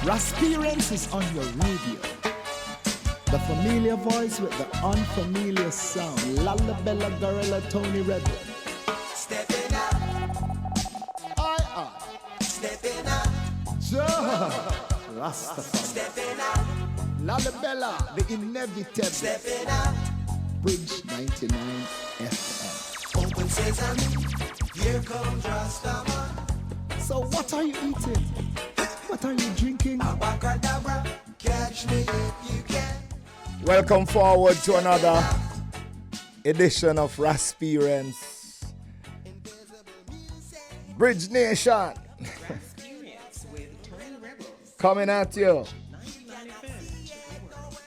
Rasperience is on your radio. The familiar voice with the unfamiliar sound. Lalabella Gorilla Tony Rebel. Stepping up. I. Stepping up. Rastafari. Stepping up. Lalabella, the inevitable. Stepping up. Bridge 99 FM. Open sesame. Here comes Rastaman. So what are you eating? What are you drinking? Abacadabra. Catch me if you can. Welcome forward to another edition of Rasperience. Bridge Nation. Rasperience with Tony Rebel. Coming at you. 99 FM.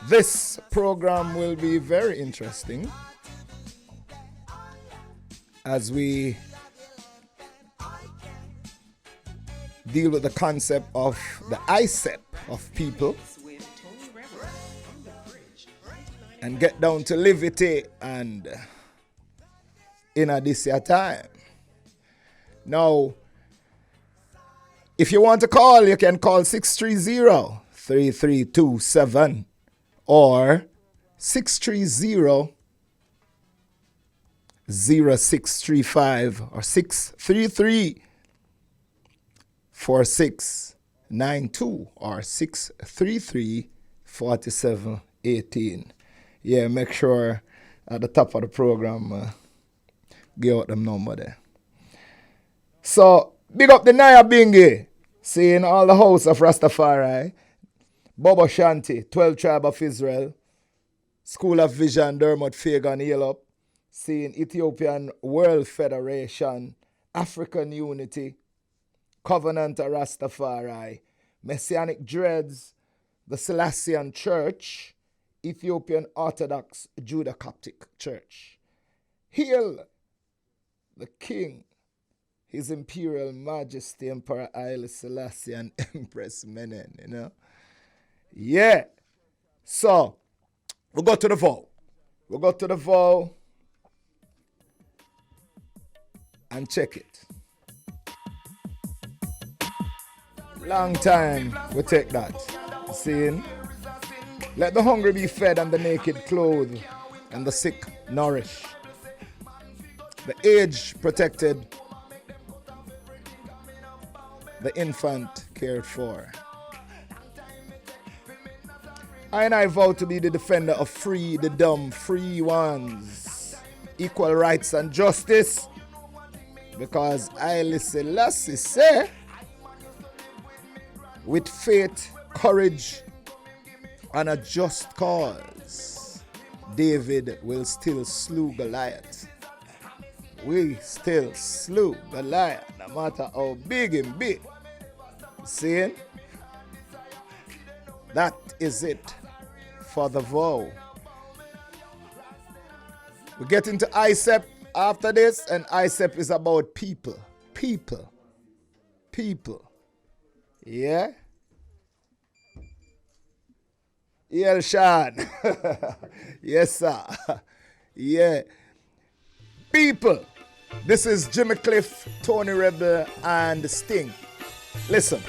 This program will be very interesting as we deal with the concept of the ICEP of people With Tony Rebel on the bridge. 99 and get down to liberty and in a this year time. Now, if you want to call, you can call 630-3327 or 630-0635 or 633-4692 or 633-4718. Yeah, make sure at the top of the program, give out them number there. So, big up the Naya Bingi, seeing all the house of Rastafari, Bobo Shanti, 12 Tribe of Israel, School of Vision, Dermot Fagan, Yelop, seeing Ethiopian World Federation, African Unity, Covenant of Rastafari, Messianic Dreads, the Celassian Church, Ethiopian Orthodox Judah Coptic Church. Hail the King, His Imperial Majesty Emperor Haile Selassie and Empress Menen, you know. Yeah. So, we'll go to the vow. And check it. Long time we take that. Seeing? Let the hungry be fed and the naked clothed and the sick nourished. The aged protected. The infant cared for. I vow to be the defender of free, the dumb, free ones, equal rights and justice, because Haile Selassie say, with faith, courage, and a just cause, David will still slew Goliath. We still slew Goliath, no matter how big him be. See? That is it for the vow. We get into ICEP after this, and ICEP is about people. People. Yeah? Yeah, Sean. Yes, sir. Yeah. People. This is Jimmy Cliff, Tony Rebel, and Sting. Listen.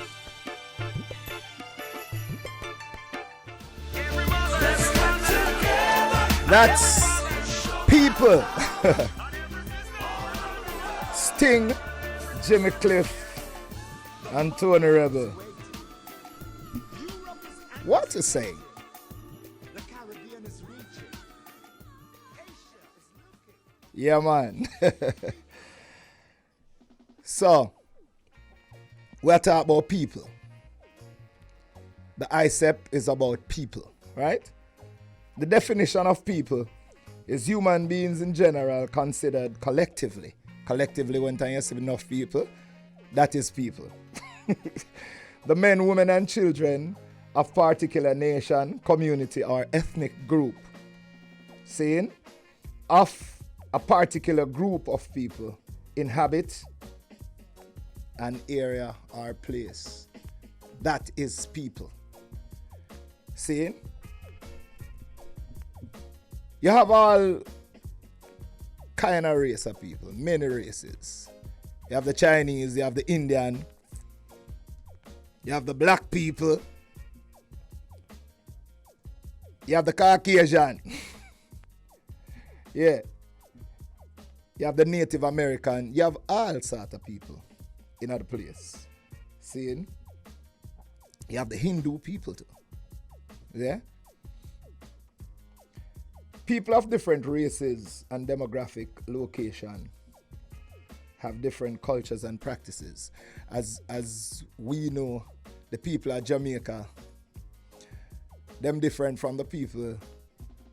That's people. Sting, Jimmy Cliff, and Tony Rebel. What you saying? Yeah, man. So, we're talking about people. The ICEP is about people, right? The definition of people is human beings in general considered collectively. Collectively, when you say enough people, that is people. The men, women, and children of particular nation, community, or ethnic group. Saying, of a particular group of people inhabit an area or place. That is people. See? You have all kind of race of people, many races. You have the Chinese, you have the Indian, You have the black people. You have the Caucasian. Yeah. You have the Native American. You have all sort of people in other place. Seeing? You have the Hindu people too. Yeah? People of different races and demographic location have different cultures and practices. As we know, the people of Jamaica, them different from the people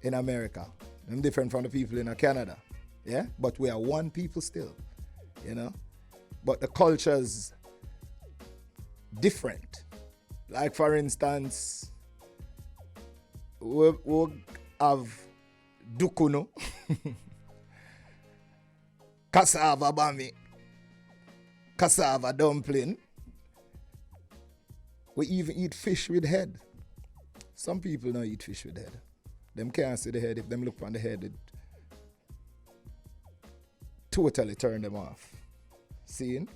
in America. Them different from the people in Canada. Yeah? But we are one people still. You know? But the cultures different. Like for instance, we have dukuno, cassava bami, cassava dumpling. We even eat fish with head. Some people don't eat fish with head. Them can't see the head. If them look on the head, it totally turn them off. Seeing?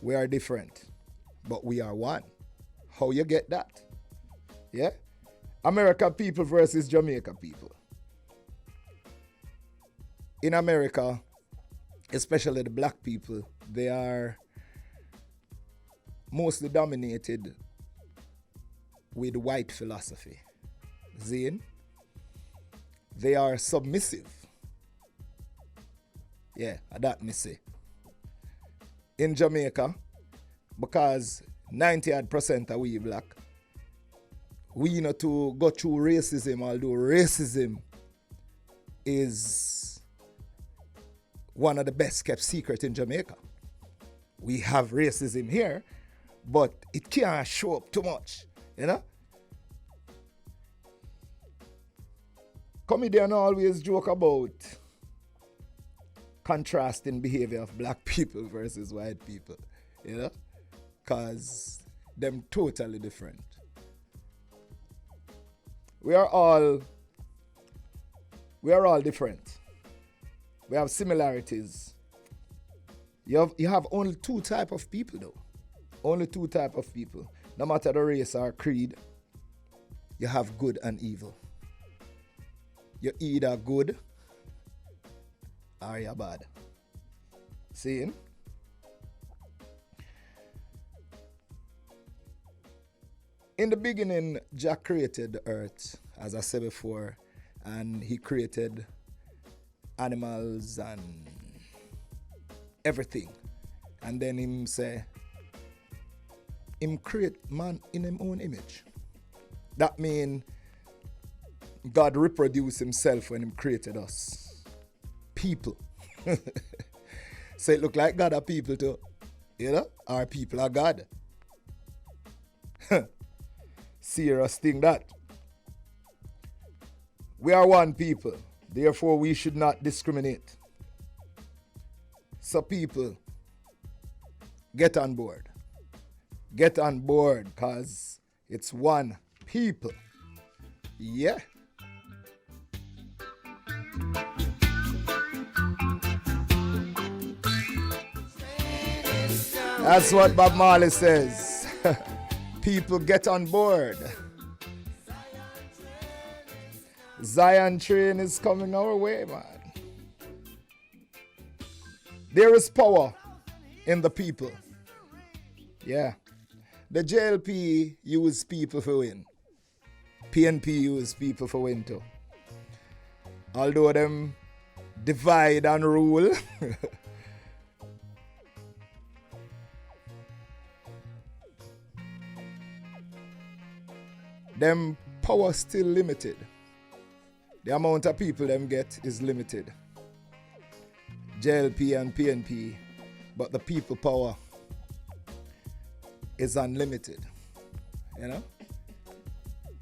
We are different, but we are one. How you get that? Yeah? America people versus Jamaica people. In America, especially the black people, they are mostly dominated with white philosophy. Zane? They are submissive. Yeah, that me say. In Jamaica, because 90% of we black, we know to go through racism, although racism is one of the best kept secret in Jamaica. We have racism here, but it can't show up too much, you know? Comedians always joke about contrasting behavior of black people versus white people, you know? Because them totally different. We are all different. We have similarities. You have only two type of people though. Only two type of people. No matter the race or creed, you have good and evil. You're either good or you're bad. Seeing? In the beginning, Jack created the earth, as I said before, and he created animals and everything. And then him say, him create man in him own image. That mean God reproduced himself when him created us. People. So it look like God are people too. You know? Our people are God. Serious thing that. We are one people. Therefore, we should not discriminate. So people, get on board. Get on board because it's one people. Yeah. That's what Bob Marley says. People get on board. Zion train is coming our way, man. There is power in the people. Yeah. The JLP use people for win. PNP use people for win too. Although them divide and rule. Them power still limited. The amount of people them get is limited. JLP and PNP, but the people power is unlimited. You know?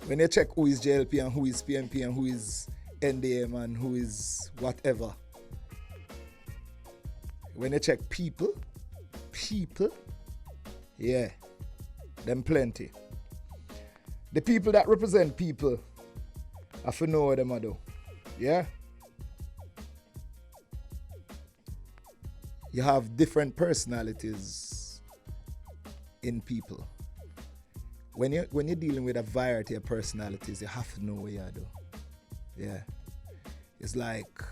When you check who is JLP and who is PNP and who is NDM and who is whatever, when you check people, yeah, them plenty. The people that represent people, I have to know what them are do. Yeah? You have different personalities in people. When you're dealing with a variety of personalities, you have to know what you do. Yeah. It's like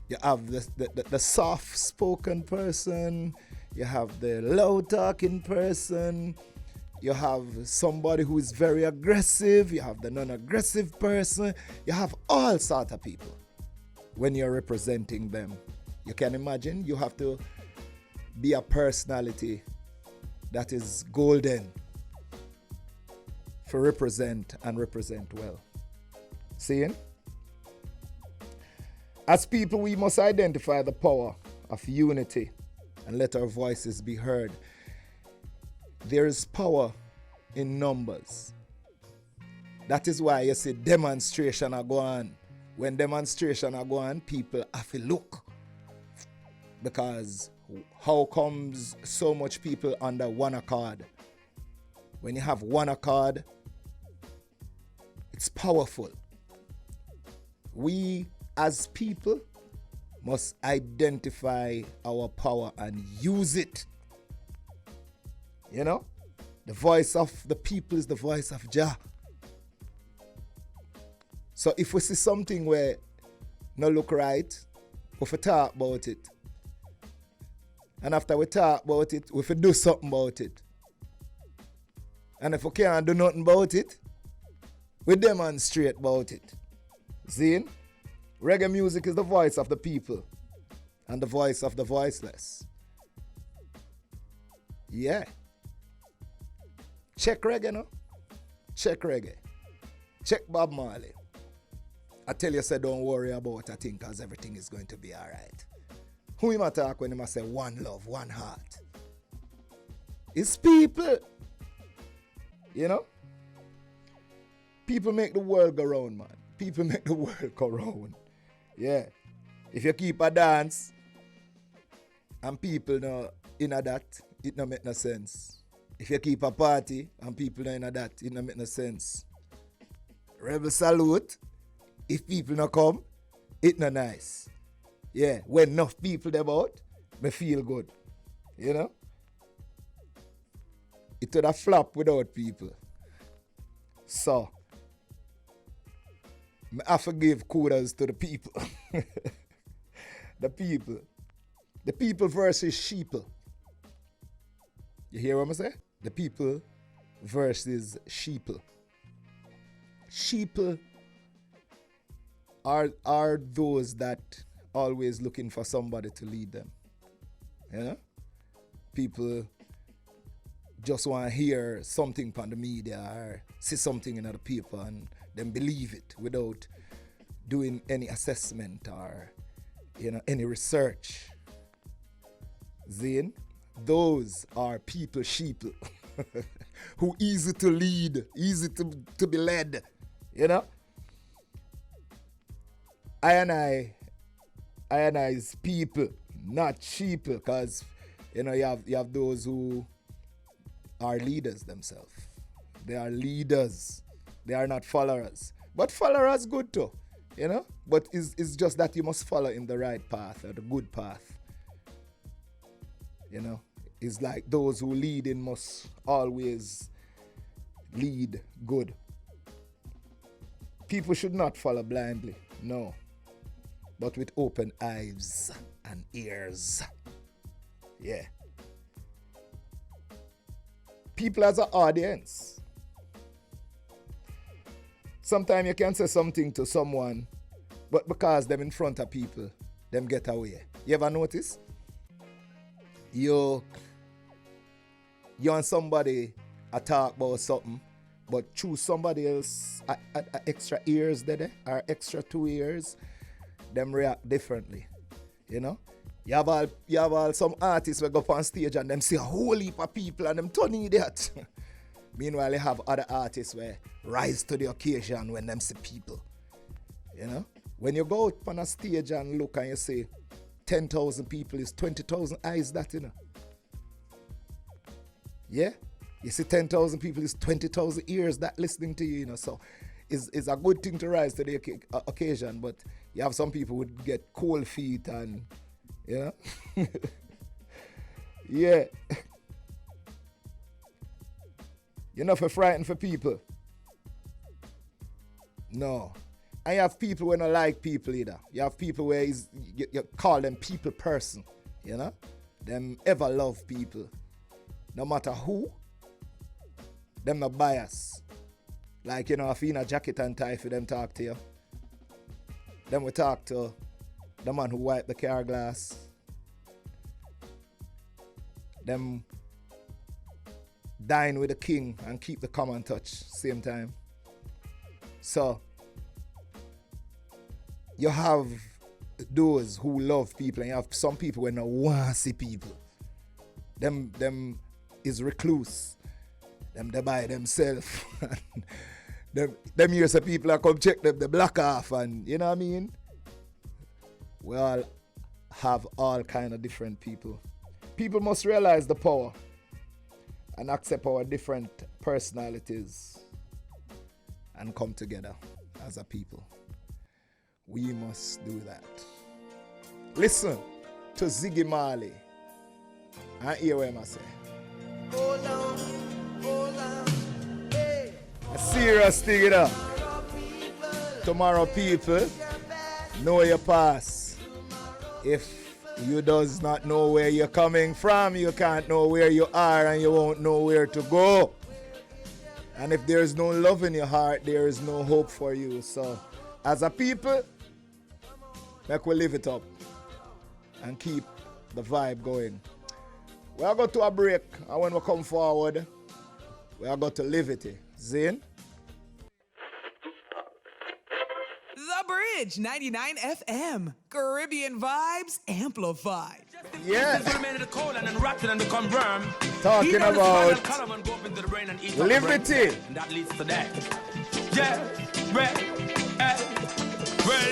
you have the soft-spoken person, you have the loud-talking person, you have somebody who is very aggressive, you have the non-aggressive person, you have all sorts of people when you're representing them. You can imagine you have to be a personality that is golden for represent well. Seeing? As people, we must identify the power of unity and let our voices be heard. There is power in numbers. That is why you see demonstration are going on. When demonstration are going on, people have to look. Because how comes so much people under one accord? When you have one accord, it's powerful. We as people must identify our power and use it. You know, the voice of the people is the voice of Jah. So if we see something where no look right, we have talk about it. And after we talk about it, we have do something about it. And if we can't do nothing about it, we demonstrate about it. See? Reggae music is the voice of the people and the voice of the voiceless. Yeah. Check reggae, no? Check reggae. Check Bob Marley. I tell you, say, don't worry about a thing because everything is going to be all right. Who him attack when him say one love, one heart? It's people. You know? People make the world go round, man. People make the world go round. Yeah. If you keep a dance and people no in a that, it no make no sense. If you keep a party and people no in a that, it no make no sense. Rebel salute. If people no come, it no nice. Yeah, when enough people about, me feel good. You know? It would have flop without people. So, I have to give kudos to the people. The people. The people versus sheeple. You hear what I say? The people versus sheeple. Sheeple are those that always looking for somebody to lead them. You know? People just want to hear something from the media or see something in the paper and then believe it without doing any assessment or, you know, any research. Zane, those are people sheeple who easy to lead, easy to be led, you know? I is people, not sheeple, because, you know, you have those who are leaders themselves. They are leaders. They are not followers. But followers good too, you know? But it's just that you must follow in the right path or the good path. You know? It's like those who lead in must always lead good. People should not follow blindly, no. But with open eyes and ears. Yeah. People as an audience. Sometimes you can say something to someone, but because them in front of people, them get away. You ever notice? You and somebody talk about something, but choose somebody else extra ears there or extra 2 ears, them react differently. You know? You have all some artists who go up on stage and them see a whole heap of people and them turn idiot. Meanwhile, you have other artists where rise to the occasion when them see people. You know? When you go up on a stage and look and you say 10,000 people is 20,000 eyes that, you know. Yeah? You see 10,000 people is 20,000 ears that listening to you, you know. So it's a good thing to rise to the occasion, but you have some people who get cold feet and, you know. Yeah. You're not for frightened for people. No. And you have people who don't like people either. You have people where you call them people person. You know? Them ever love people. No matter who. Them not bias. Like, you know, if you in a jacket and tie for them talk to you. Then we talk to the man who wiped the car glass. Them dine with the king and keep the common touch same time. So you have those who love people and you have some people who don't want to see people. Them is recluse. Them they by themselves. them years of people that come check them, they block off and you know what I mean? We all have all kind of different people. People must realize the power and accept our different personalities and come together as a people. We must do that. Listen to Ziggy Marley and hear what I say. Hold on, hey. A serious thing, you know. Tomorrow people, know your past. If you does not know where you're coming from, you can't know where you are and you won't know where to go. And if there is no love in your heart, there is no hope for you. So, as a people, make we live it up and keep the vibe going. We are going to a break, and when we come forward, we are going to live it. Zane? The Bridge 99 FM. Caribbean vibes amplified. Yeah. Talking about liberty. And that leads to that. Yeah, well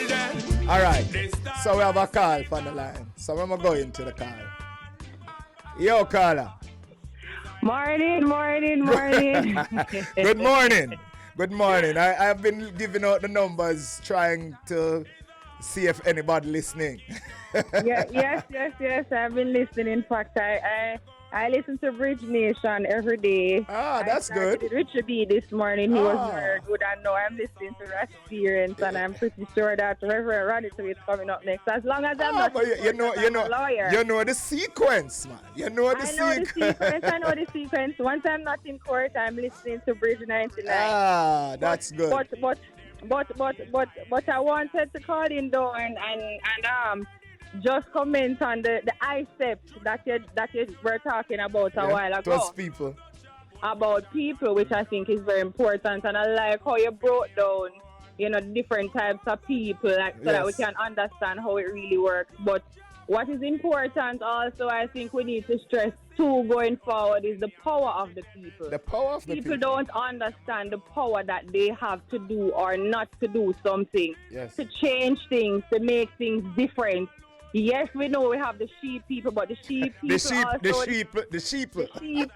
then. Alright, so we have a call on the line. So we're going to the call. Yo, caller. Morning. Good morning. Good morning. I've been giving out the numbers trying to see if anybody listening. Yes. I've been listening. In fact, I listen to Bridge Nation every day. Ah, that's good. Richard B this morning. He was very good. I know I'm listening to Rasperience, and I'm pretty sure that Reverend Raditz is coming up next. As long as I'm not but you know a lawyer. You know the sequence, man. I know the sequence. Once I'm not in court, I'm listening to Bridge 99. Ah, that's good. But I wanted to call in though and just comment on the ICEP that you were talking about a while ago. Trust people. About people, which I think is very important, and I like how you broke down, the different types of people, so that we can understand how it really works. But what is important also, I think we need to stress too going forward, is the power of the people. The power of the people. People don't understand the power that they have to do or not to do something, to change things, to make things different. Yes, we know we have the sheep people, but the sheep people the sheep,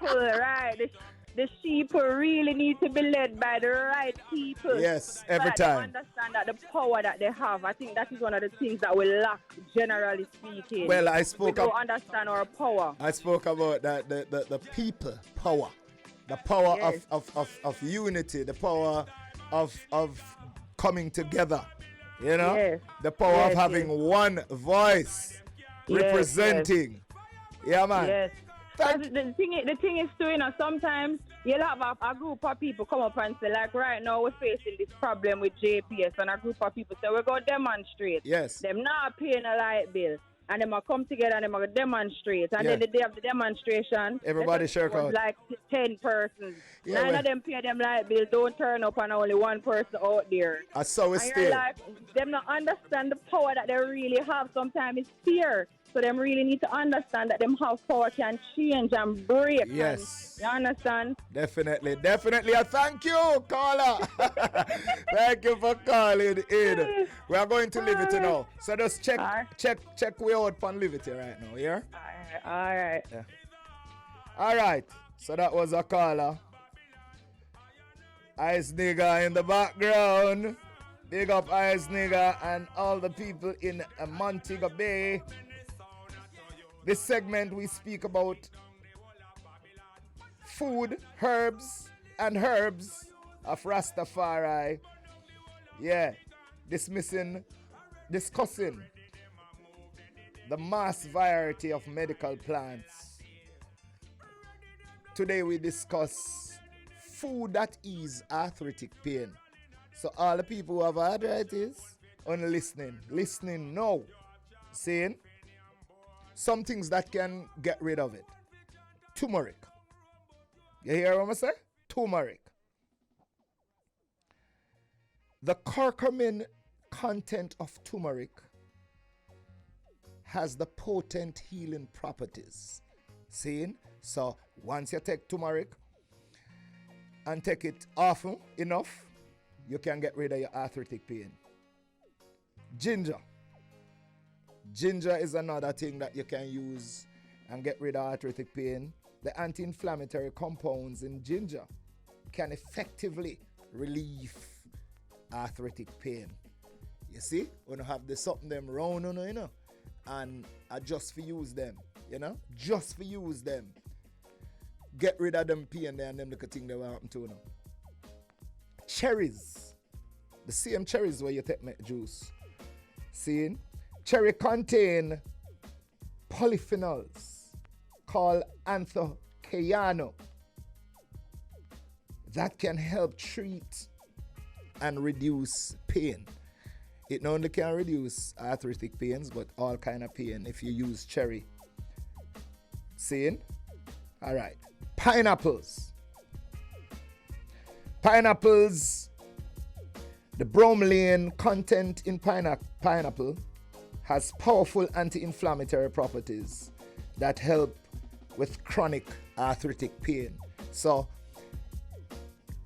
right? The sheep really need to be led by the right people. Yes, every time. They understand that the power that they have. I think that is one of the things that we lack, generally speaking. Well, we don't understand our power. I spoke about that the people power, the power of unity, the power of coming together. The power of having one voice representing. Yeah, man. Yes. The thing is too, sometimes you'll have a group of people come up and say, like right now we're facing this problem with JPS, and a group of people say we're going to demonstrate. Yes. Them not paying a light bill. And them will come together and them will demonstrate. And then the day of the demonstration, everybody share out. Like 10 persons. 9 of them pay them light bill, don't turn up, and only one person out there. I saw it still. Like, them not understand the power that they really have. Sometimes it's fear. So them really need to understand that them have power can change and break. Yes. You understand? Definitely. I thank you, caller. Thank you for calling in. We are going to leave it now. So just check we out on Liberty right now, yeah? All right. Yeah. All right. So that was a caller. Ice Nigga in the background. Big up Ice Nigga and all the people in Montego Bay. This segment we speak about food, herbs, and herbs of Rastafari. Yeah, discussing the mass variety of medical plants. Today we discuss food that ease arthritic pain. So all the people who have arthritis, only listening now, saying some things that can get rid of it. Turmeric. You hear what I say? Turmeric. The curcumin content of turmeric has the potent healing properties. See? So once you take turmeric and take it often enough, you can get rid of your arthritic pain. Ginger. Ginger is another thing that you can use and get rid of arthritic pain. The anti-inflammatory compounds in ginger can effectively relieve arthritic pain. You see, when you have the something them round on, you know, and just for use them, you know, just for use them. Get rid of them pain there and them little thing that will happen to you. Cherries, the same cherries where you take make juice. See, cherry contain polyphenols called anthocyanino that can help treat and reduce pain. It not only can reduce arthritic pains, but all kind of pain if you use cherry. See? All right. Pineapples. Pineapples, the bromelain content in pineapple has powerful anti-inflammatory properties that help with chronic arthritic pain. So,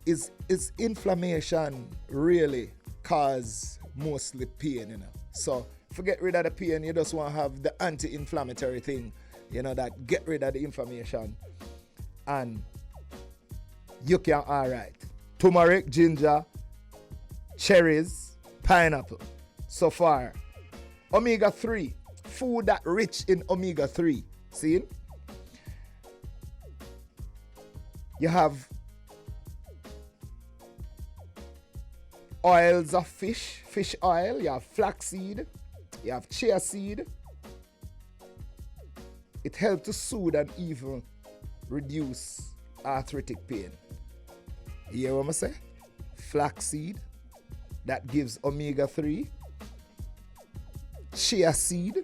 is inflammation really cause mostly pain, you know? So, forget rid of the pain, you just want to have the anti-inflammatory thing, you know, that get rid of the inflammation and you can alright. Turmeric, ginger, cherries, pineapple. So far. Omega-3. Food that rich in omega-3. See? You have oils of fish oil. You have flaxseed. You have chia seed. It helps to soothe and even reduce arthritic pain. You hear what I say? Flaxseed, that gives omega-3. Chia seed,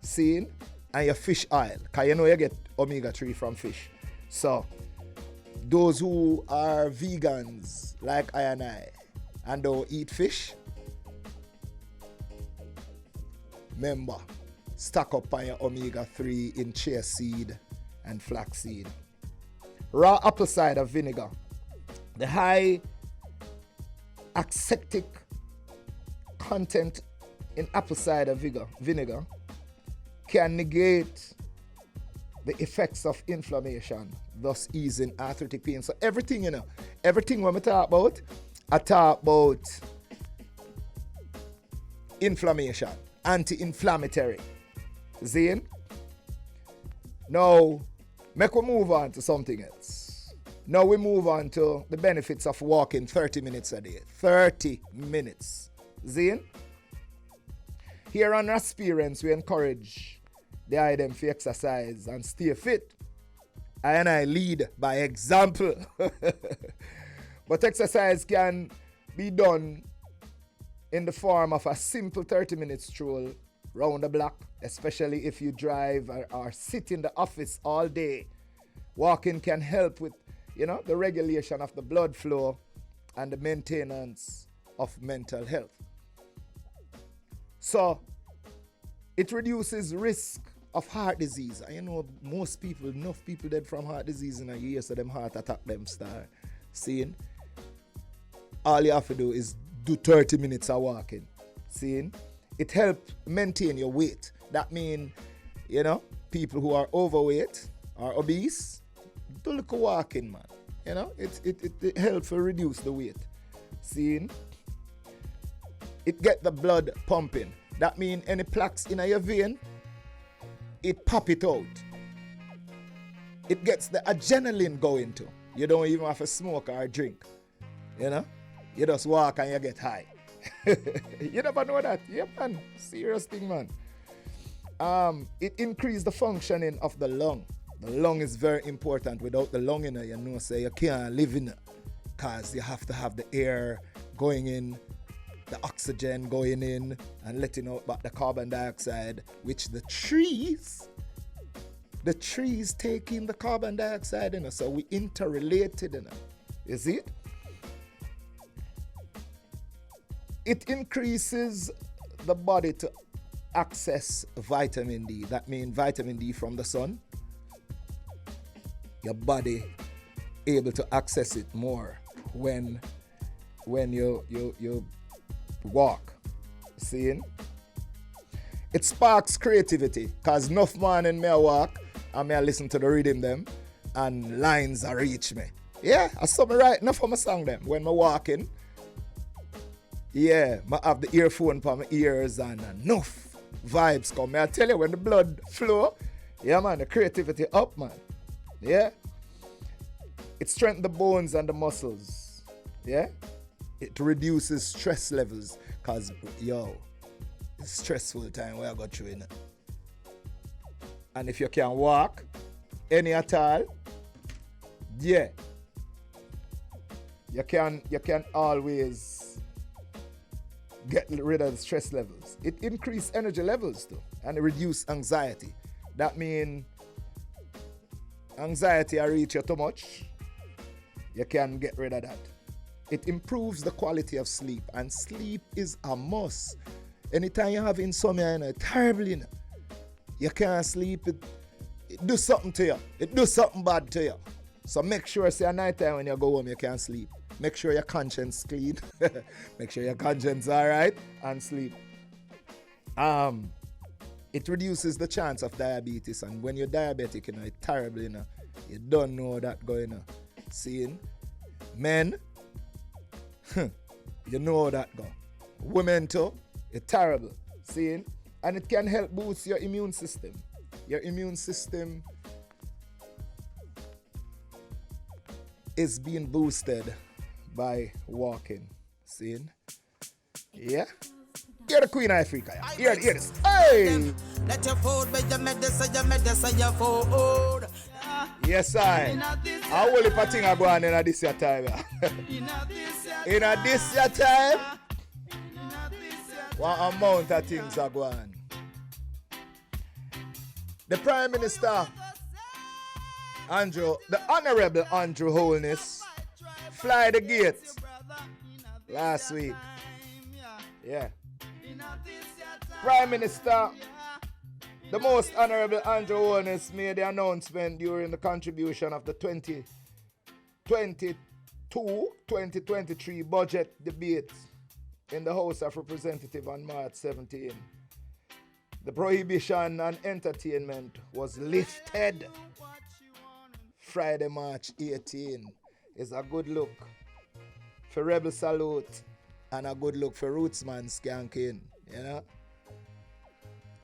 seeing, and your fish oil, because you know you get omega-3 from fish. So, those who are vegans, like I and don't eat fish, remember, stock up on your omega-3 in chia seed and flaxseed. Raw apple cider vinegar. The high acetic content in apple cider vinegar can negate the effects of inflammation, thus easing arthritic pain. So everything, you know, everything when I talk about inflammation, anti-inflammatory. Zane? Now, make we move on to something else. Now we move on to the benefits of walking 30 minutes a day. 30 minutes. Zane? Here on Rasperience, we encourage the item for exercise and stay fit. I lead by example. But exercise can be done in the form of a simple 30-minute stroll round the block, especially if you drive or sit in the office all day. Walking can help with, you know, the regulation of the blood flow and the maintenance of mental health. So, it reduces risk of heart disease. And you know, enough people dead from heart disease in a year, so them heart attack them start seeing. All you have to do is do 30 minutes of walking. Seeing? It helps maintain your weight. That means, you know, people who are overweight or obese, do a little walking, man. You know, it helps to reduce the weight. Seeing? It get the blood pumping. That means any plaques in your vein, it pop it out. It gets the adrenaline going too. You don't even have to smoke or drink. You know? You just walk and you get high. You never know that. Yeah, man. Serious thing, man. It increases the functioning of the lung. The lung is very important. Without the lung in it, you know, say you can't live in it. Because you have to have the air going in, the oxygen going in, and letting out back the carbon dioxide, which the trees take in the carbon dioxide in us. So we interrelated in it. You see it? It increases the body to access vitamin D. That means vitamin D from the sun. Your body able to access it more when you walk. Seeing? It sparks creativity, cause enough morning me I walk and me I listen to the rhythm them and lines are reach me. Yeah, I saw me right enough for my song them when me walking. Yeah, I have the earphone for my ears and enough vibes come. I tell you, when the blood flow, yeah man, the creativity up, man. Yeah. It strengthens the bones and the muscles. Yeah. It reduces stress levels. Cause it's stressful time where I got through in it. And if you can walk any at all, yeah. You can always get rid of the stress levels. It increases energy levels too, and it reduces anxiety. That means anxiety I reach you too much, you can get rid of that. It improves the quality of sleep, and sleep is a must. Anytime you have insomnia, terribly, you can't sleep, it do something to you. It do something bad to you. So make sure, say at night time when you go home, you can't sleep. Make sure your conscience clean. Make sure your conscience alright and sleep. It reduces the chance of diabetes, and when you're diabetic, it's terrible, you don't know that going on. Seeing men, you know how that go. Women too, it's terrible. Seeing, and it can help boost your immune system. Your immune system is being boosted by walking. Seeing? Yeah. You're the Queen of Africa. Yeah. Hear this. Hey! Let your food be your medicine, your food. Yes, I will if a thing I go on in this year time. In this year time, what amount of things are going on. The Prime Minister, the Honorable Andrew Holness, fly the gate last week. Yeah. Prime Minister, the most Honorable Andrew Holness made the announcement during the contribution of the 2022-2023 budget debate in the House of Representatives on March 17. The prohibition on entertainment was lifted Friday, March 18. It's a good look for Rebel Salute and a good look for Rootsman Skanking,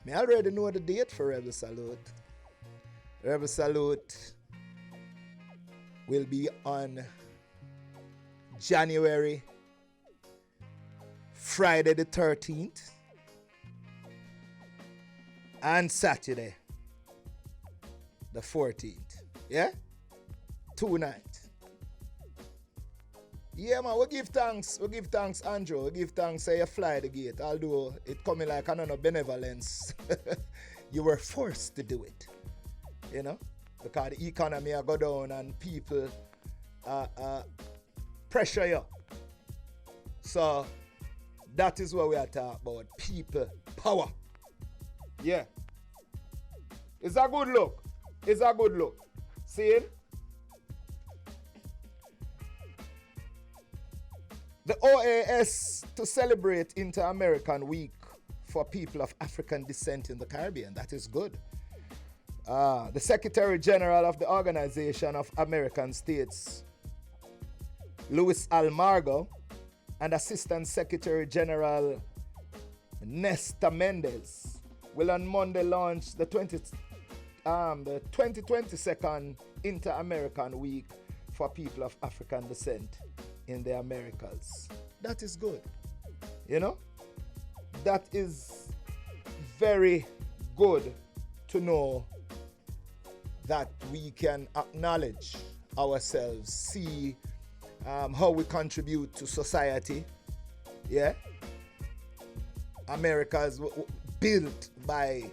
Me already know the date for Rebel Salute. Rebel Salute will be on January, Friday the 13th, and Saturday the 14th. Yeah? 2 nights. Yeah, man, we give thanks, Andrew. We give thanks, say you fly the gate. Although it coming like another benevolence. You were forced to do it. Because the economy go down and people pressure you. So that is what we are talking about. People power. Yeah. It's a good look. See? The OAS to celebrate Inter-American Week for people of African descent in the Caribbean. That is good. The Secretary General of the Organization of American States, Luis Almagro, and Assistant Secretary General Nesta Mendez will on Monday launch the the 2022nd Inter-American Week for people of African descent in the Americas. That is good. You know? That is very good to know that we can acknowledge ourselves, see how we contribute to society. Yeah? America is built by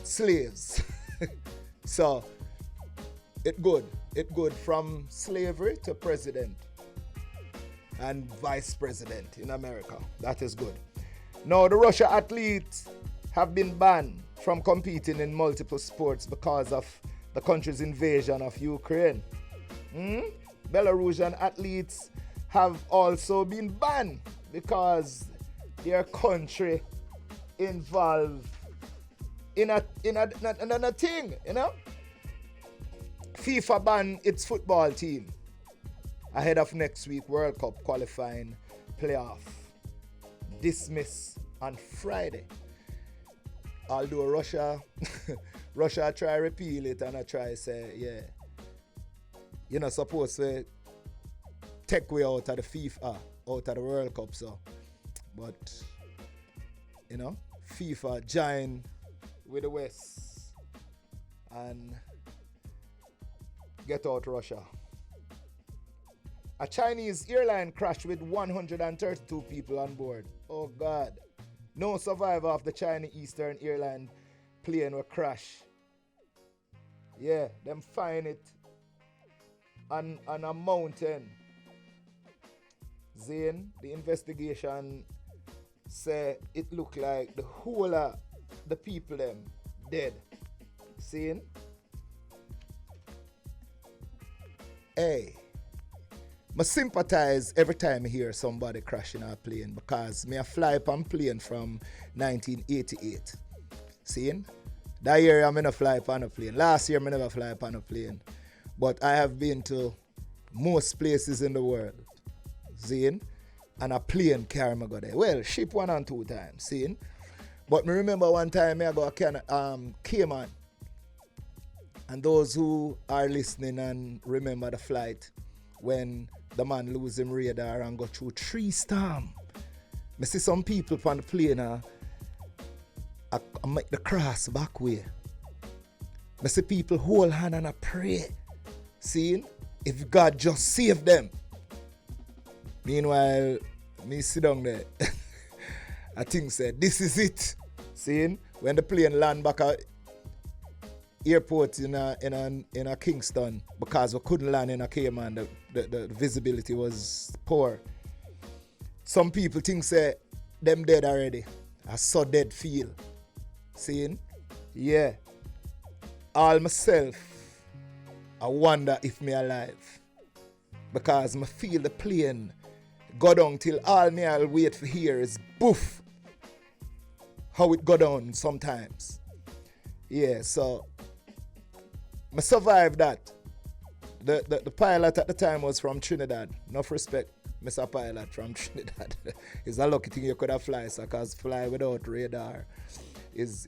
slaves. So, it good from slavery to president and vice president in America. That is good. Now, the Russia athletes have been banned from competing in multiple sports because of the country's invasion of Ukraine. Belarusian athletes have also been banned because their country involved in a thing, you know. FIFA banned its football team ahead of next week World Cup qualifying playoff. Dismiss on Friday. Although Russia try repeal it and I try say, yeah, you're not supposed to take way out of the FIFA, out of the World Cup, so. But, you know, FIFA join with the West and get out Russia. A Chinese airline crashed with 132 people on board. Oh God. No survivor of the Chinese Eastern Airline plane will crash. Yeah, them find it on a mountain. Zane, the investigation say it looked like the whole of the people them dead. Seeing? Hey, I sympathize every time I hear somebody crashing a plane because me a fly on plane from 1988. Seeing? That year I never fly on a plane. Last year I never fly on a plane. But I have been to most places in the world. Seeing? And a plane carry me go there. Well, ship 1 and 2 times. Seeing? But me remember one time I go Cayman. And those who are listening and remember the flight when the man lose him radar and go through 3 storm. I see some people on the plane I make the cross back way. I see people hold hand and I pray. Seeing? If God just save them. Meanwhile, me sit down there. I think said this is it. Seeing? When the plane land back at airport in a Kingston because we couldn't land in a Cayman, the visibility was poor. Some people think say them dead already. I saw dead feel. Seeing? Yeah. All myself, I wonder if me alive. Because I feel the plane go down till all me I'll wait for here is boof. How it go down sometimes. Yeah, so I survived that. The pilot at the time was from Trinidad. Enough respect, Mr. Pilot from Trinidad. It's a lucky thing you could have fly, so because fly without radar is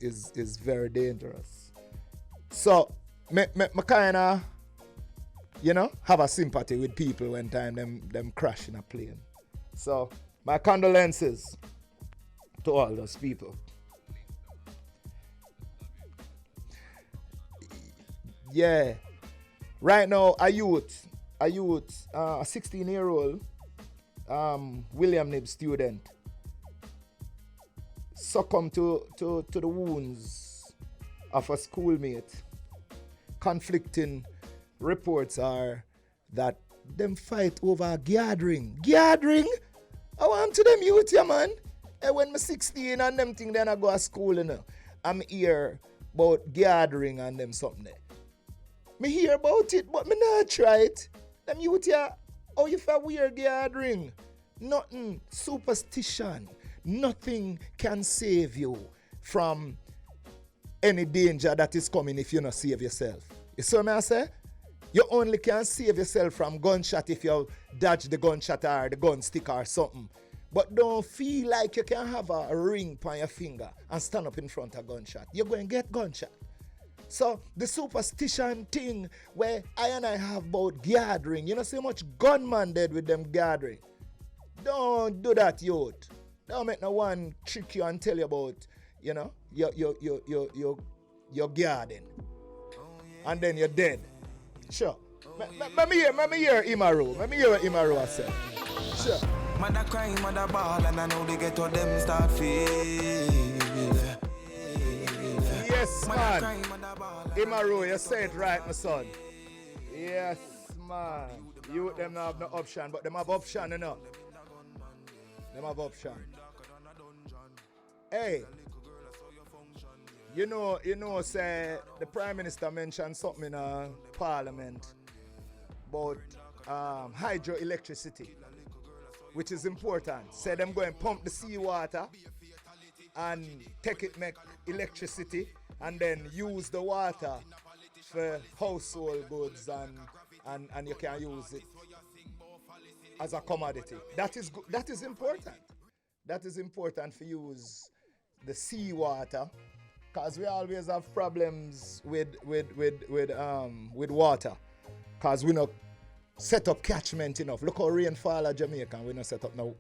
very dangerous. So, me kinda, you know, have a sympathy with people when time them crash in a plane. So, my condolences to all those people. Yeah. Right now, a 16-year-old William Nib student succumbed to the wounds of a schoolmate. Conflicting reports are that them fight over a gathering. Gathering? I want to them youth, yeah, man. And when I'm 16 and them think then I go to school, you know, I'm here about gathering and them something there. Me hear about it, but me not try it. Them youth here, oh, if a weird gathering. Nothing, superstition. Nothing can save you from any danger that is coming if you not save yourself. You see what I say? You only can save yourself from gunshot if you dodge the gunshot or the gun stick or something. But don't feel like you can have a ring on your finger and stand up in front of gunshot. You're going to get gunshot. So the superstition thing where I and I have about gathering, you know, so much gunman dead with them gathering. Don't do that, youth. Don't make no one trick you and tell you about, you know, your garden. And then you're dead. Sure. Let me hear Imaru. Let me hear what Imaru said. Sure. Mother cry, mother ball, and I know they get to them start feel. Yes, man. Imaru, you say it right, my son. Yes, man. You them not have no option, but them have option, you know. Them have option. Hey, you know, say the Prime Minister mentioned something in Parliament about hydroelectricity, which is important. Say them go and pump the seawater and take it make electricity and then use the water for household goods and you can use it as a commodity. That is important. That is important for use the seawater, because we always have problems with water, because we not set up catchment enough. Look how rainfall at Jamaica, and we not set up no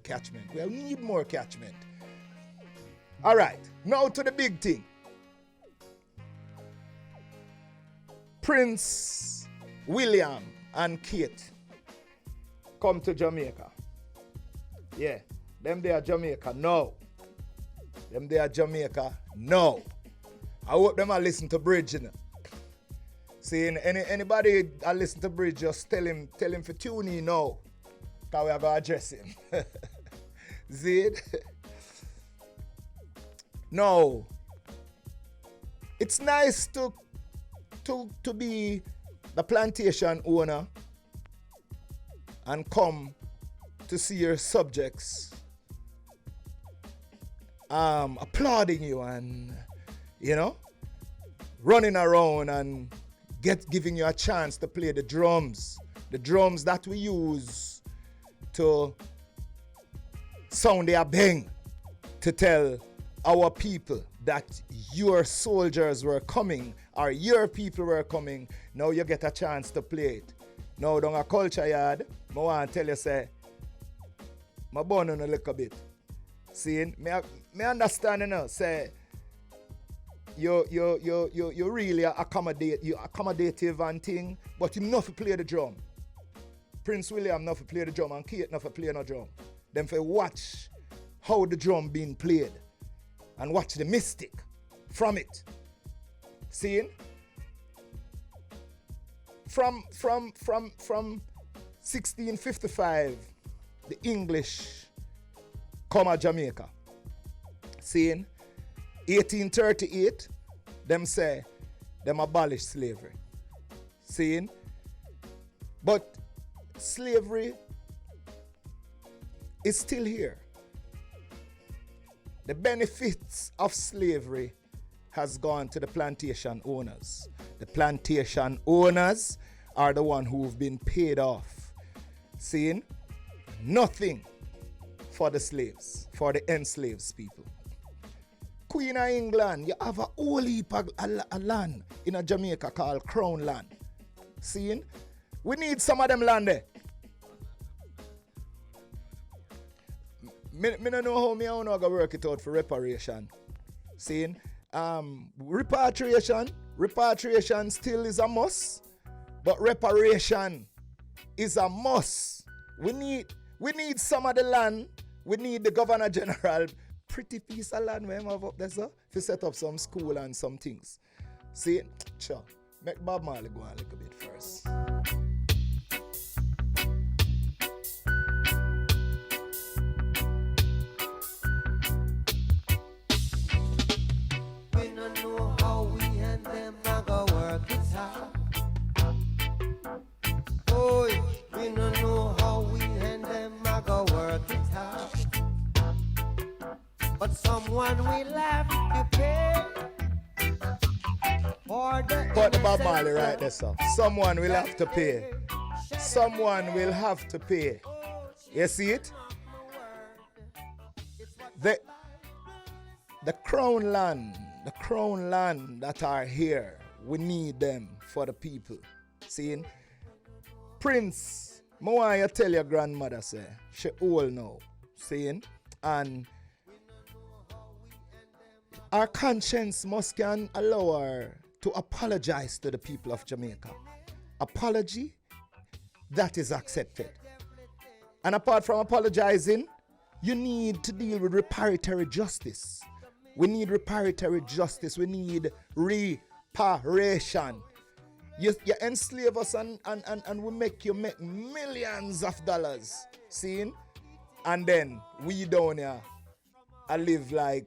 catchment. We need more catchment. All right, now to the big thing. Prince William and Kate come to Jamaica. Yeah, them they are Jamaica now. Them they are Jamaica now. I hope them are listen to Bridge, you know. See, anybody that listen to Bridge, just tell him for tune in now, because we are going to address him. See it? No. It's nice to be the plantation owner and come to see your subjects applauding you and, you know, running around and giving you a chance to play the drums that we use to sound their bang, to tell our people that your soldiers were coming or your people were coming. Now you get a chance to play it. Now down a culture yard, I want to tell you, say, I burn on a little bit. See, me understand, you know, say, you really accommodative and thing, but him not to play the drum. Prince William not to play the drum and Kate not to play no drum. Them for watch how the drum being played and watch the mystic from it. Seeing? From 1655, the English come to Jamaica. Seeing? 1838, them say them abolish slavery. Seeing? But slavery is still here. The benefits of slavery has gone to the plantation owners. The plantation owners are the one who've been paid off. Seeing? Nothing for the slaves, for the enslaved people. Queen of England, you have a whole heap of a land in a Jamaica called Crown Land. Seeing? We need some of them land there. Me don't know how me going to work it out for reparation. Seeing? Repatriation still is a must, but reparation is a must. We need some of the land. We need the Governor General pretty piece of land we have up there, sir, to set up some school and some things. See? Sure. Make Bob Marley go on a little bit first. We don't know how we and them are gonna work it out. Oh, we don't know how we and them are gonna work it out. But someone will have to pay for the Put the Bob Marley right there, sir. Someone will have to pay. Someone will have to pay. You see it? The Crown Land the crown land that are here, we need them for the people. See? Prince, I want you to tell your grandmother, say, she old now. See? And our conscience must can allow her to apologize to the people of Jamaica. Apology, that is accepted. And apart from apologizing, you need to deal with reparatory justice. We need reparatory justice. We need reparation. You enslave us and we make you make millions of dollars. See? And then we down here I live like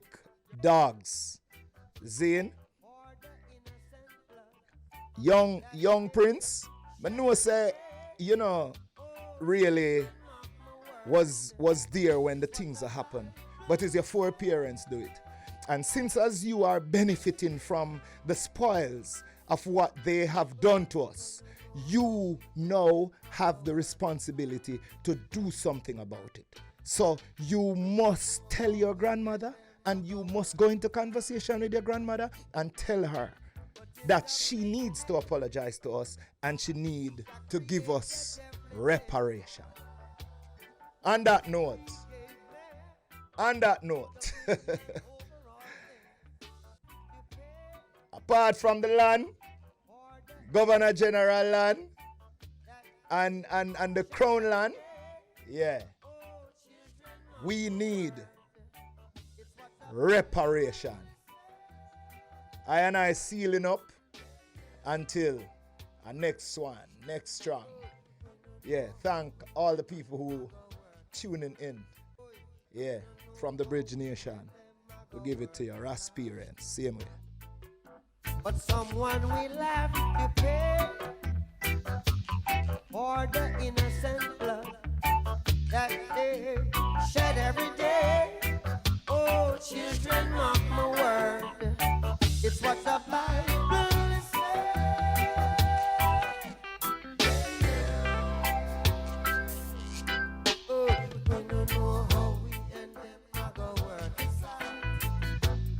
dogs. Zane, young Prince, but no say, really was there when the things are happen. But it's your four parents do it. And since as you are benefiting from the spoils of what they have done to us, you now have the responsibility to do something about it. So you must tell your grandmother, and you must go into conversation with your grandmother and tell her that she needs to apologize to us and she need to give us reparation. On that note, apart from the land, Governor General land, and the Crown land, we need reparation. I sealing up until our next one, next strong. Thank all the people who tuning in. From the Bridge Nation. To give it to you, Rasperience. Same way. But someone will have to pay for the innocent blood that they shed every day. Oh, children of my